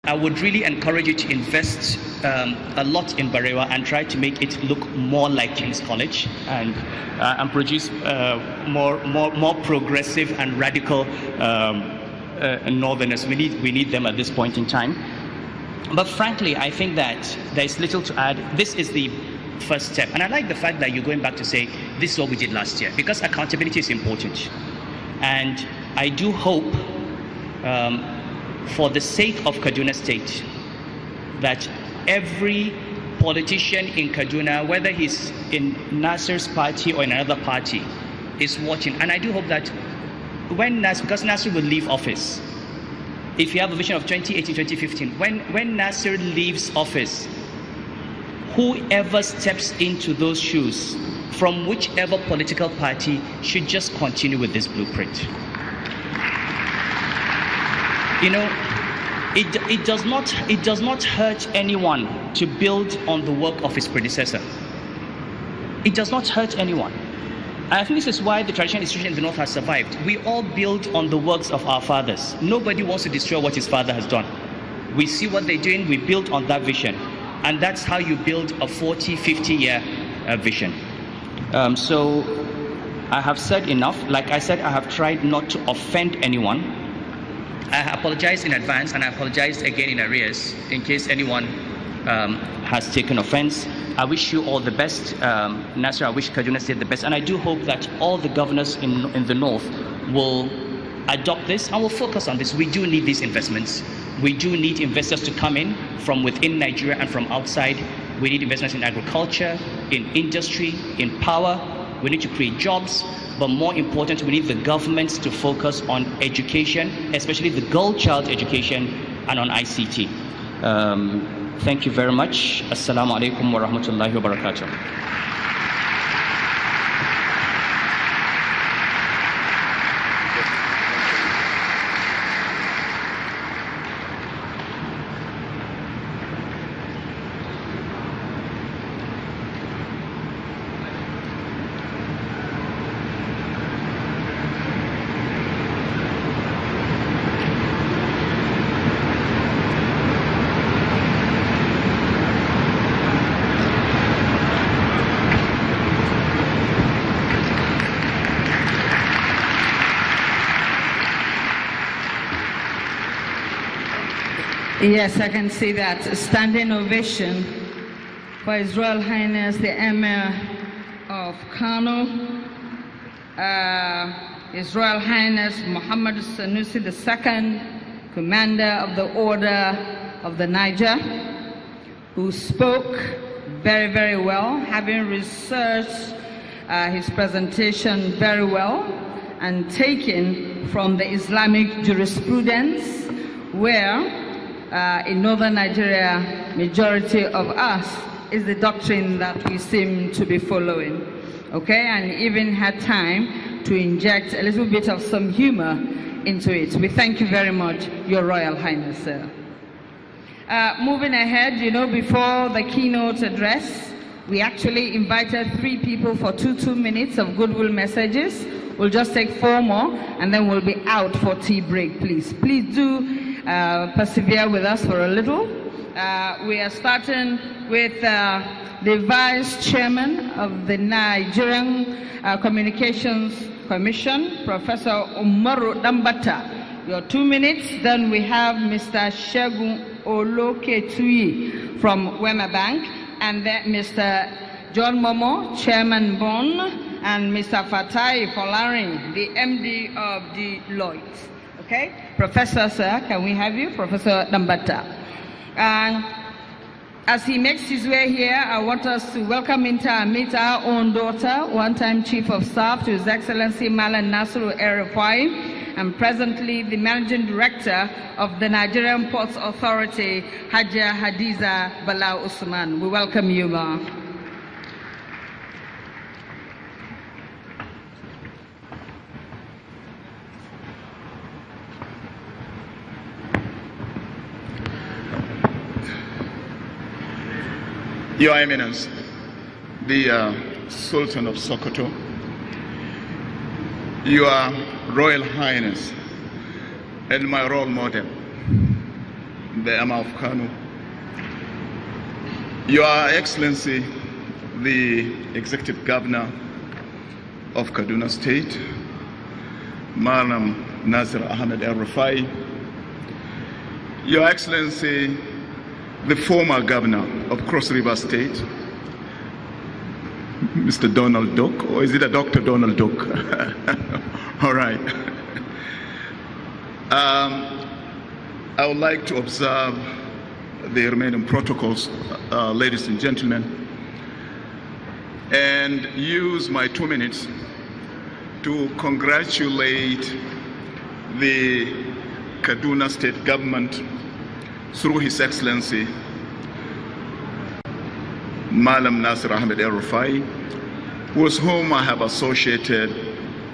I would really encourage you to invest a lot in Barewa and try to make it look more like King's College and produce more progressive and radical Northerners. We need them at this point in time. But frankly, I think that there is little to add. This is the first step, and I like the fact that you're going back to say this is what we did last year, because accountability is important. And I do hope, for the sake of Kaduna State, that every politician in Kaduna, whether he's in Nasser's party or in another party, is watching. And I do hope that when because Nasser will leave office, if you have a vision of 2018, 2015, when Nasser leaves office, whoever steps into those shoes from whichever political party should just continue with this blueprint. You know, it does not hurt anyone to build on the work of his predecessor. It does not hurt anyone. And I think this is why the traditional institution in the North has survived. We all build on the works of our fathers. Nobody wants to destroy what his father has done. We see what they're doing, we build on that vision. And that's how you build a 40, 50-year vision. So I have said enough. Like I said, I have tried not to offend anyone. I apologize in advance, and I apologize again in arrears in case anyone has taken offense. I wish you all the best, Nasser. I wish Kaduna State the best, and I do hope that all the governors in the north will adopt this and will focus on this. We do need these investments. We do need investors to come in from within Nigeria and from outside. We need investments in agriculture, in industry, in power. We need to create jobs, but more important, we need the governments to focus on education, especially the girl child education, and on ICT. Thank you very much. Assalamu alaikum wa rahmatullahi wa barakatuh. Yes, I can see that. Standing ovation for His Royal Highness the Emir of Kano, His Royal Highness Muhammad Sanusi II, Commander of the Order of the Niger, who spoke very, very well, having researched his presentation very well and taken from the Islamic jurisprudence, where in northern Nigeria, majority of us is the doctrine that we seem to be following. Okay, and even had time to inject a little bit of some humor into it. We thank you very much, Your Royal Highness, sir. Moving ahead, you know, before the keynote address, we actually invited 3 people for 2 minutes of goodwill messages. We'll just take 4 more, and then we'll be out for tea break, please. Please do persevere with us for a little. We are starting with the Vice Chairman of the Nigerian Communications Commission, Professor Umaru Dambata. Your 2 minutes. Then we have Mr. Shegun Oloketui from Wema Bank, and then Mr. John Momo, Chairman Bon, and Mr. Fatai Folarin, the MD of Deloitte. Okay, Professor, sir, can we have you, Professor Dambata? And as he makes his way here, I want us to welcome him to meet our own daughter, one-time Chief of Staff to His Excellency Malan Nasru El-Rufai, and presently the Managing Director of the Nigerian Ports Authority, Hajia Hadiza Bala Usman. We welcome you, ma. Your Eminence, the Sultan of Sokoto, Your Royal Highness, and my role model, the Emir of Kano, Your Excellency, the Executive Governor of Kaduna State, Madam Nasir Ahmed El-Rufai, Your Excellency, the former Governor of Cross River State, Mr. Donald Duck, or is it a Dr. Donald Duck? All right. I would like to observe the remaining protocols, ladies and gentlemen, and use my 2 minutes to congratulate the Kaduna State Government through His Excellency Malam Nasir Ahmed El-Rufai, with whom I have associated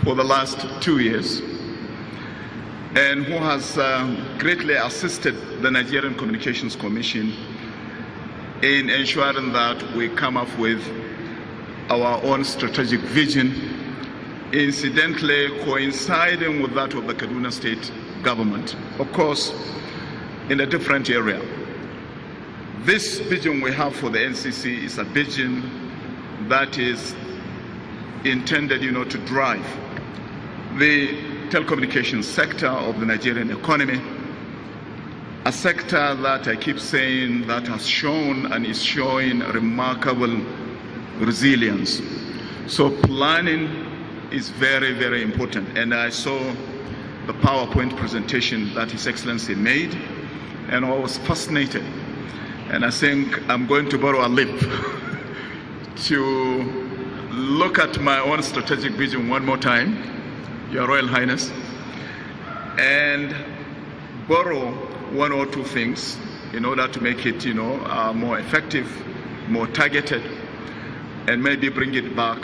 for the last 2 years, and who has greatly assisted the Nigerian Communications Commission in ensuring that we come up with our own strategic vision, incidentally coinciding with that of the Kaduna State government, of course, in a different area. This vision we have for the NCC is a vision that is intended, to drive the telecommunications sector of the Nigerian economy, a sector that I keep saying that has shown and is showing remarkable resilience. So planning is very, very important. And I saw the PowerPoint presentation that His Excellency made, and I was fascinated. And I think I'm going to borrow a lip to look at my own strategic vision one more time, Your Royal Highness, and borrow 1 or 2 things in order to make it, more effective, more targeted, and maybe bring it back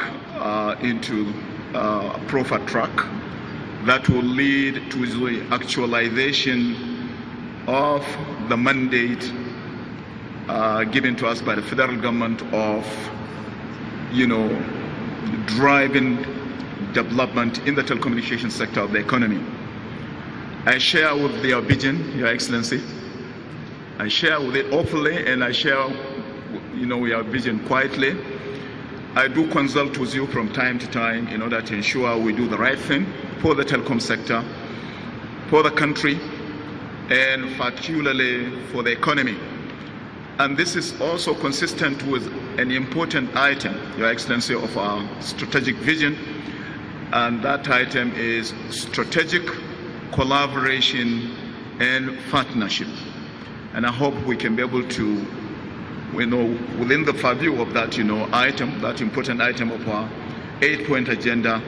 into a proper track that will lead to the actualization of the mandate given to us by the federal government of, driving development in the telecommunications sector of the economy. I share with your vision, Your Excellency. I share with it openly, and I share, your vision quietly. I do consult with you from time to time in order to ensure we do the right thing for the telecom sector, for the country, and particularly for the economy. And this is also consistent with an important item, Your Excellency, of our strategic vision, and that item is strategic collaboration and partnership. And I hope we can be able to, within the purview of that, item, that important item of our 8-point agenda,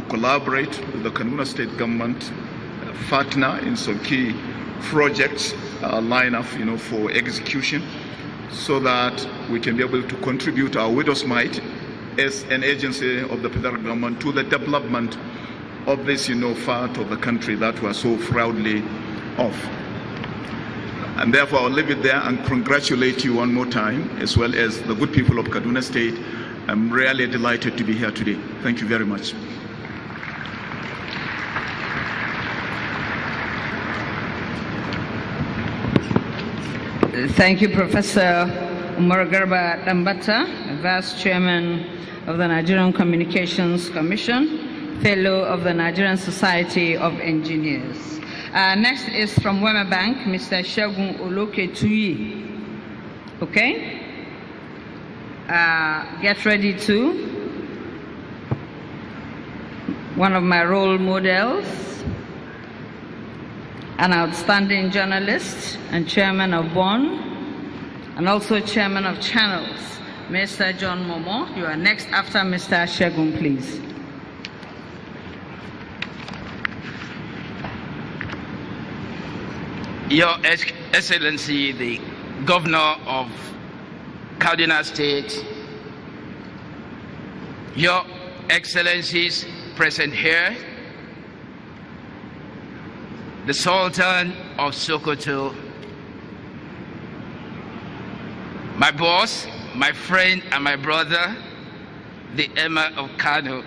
collaborate with the Kaduna State government, partner in some key projects, line up, for execution, so that we can be able to contribute our widow's mite as an agency of the federal government to the development of this, part of the country that we are so proudly of. And therefore, I'll leave it there and congratulate you one more time, as well as the good people of Kaduna State. I'm really delighted to be here today. Thank you very much. Thank you, Professor Umar Garba Dambata, Vice Chairman of the Nigerian Communications Commission, Fellow of the Nigerian Society of Engineers. Next is from Wema Bank, Mr. Shegun Oloke-Tuyi. Okay? Get ready to. One of my role models, an outstanding journalist and chairman of BON, and also chairman of Channels, Mr. John Momo. You are next after Mr. Shegun, please. Your Excellency, the Governor of Kaduna State, Your Excellencies present here, the Sultan of Sokoto, my boss, my friend and my brother, the Emir of Kano,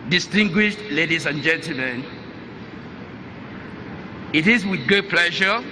distinguished ladies and gentlemen, It is with great pleasure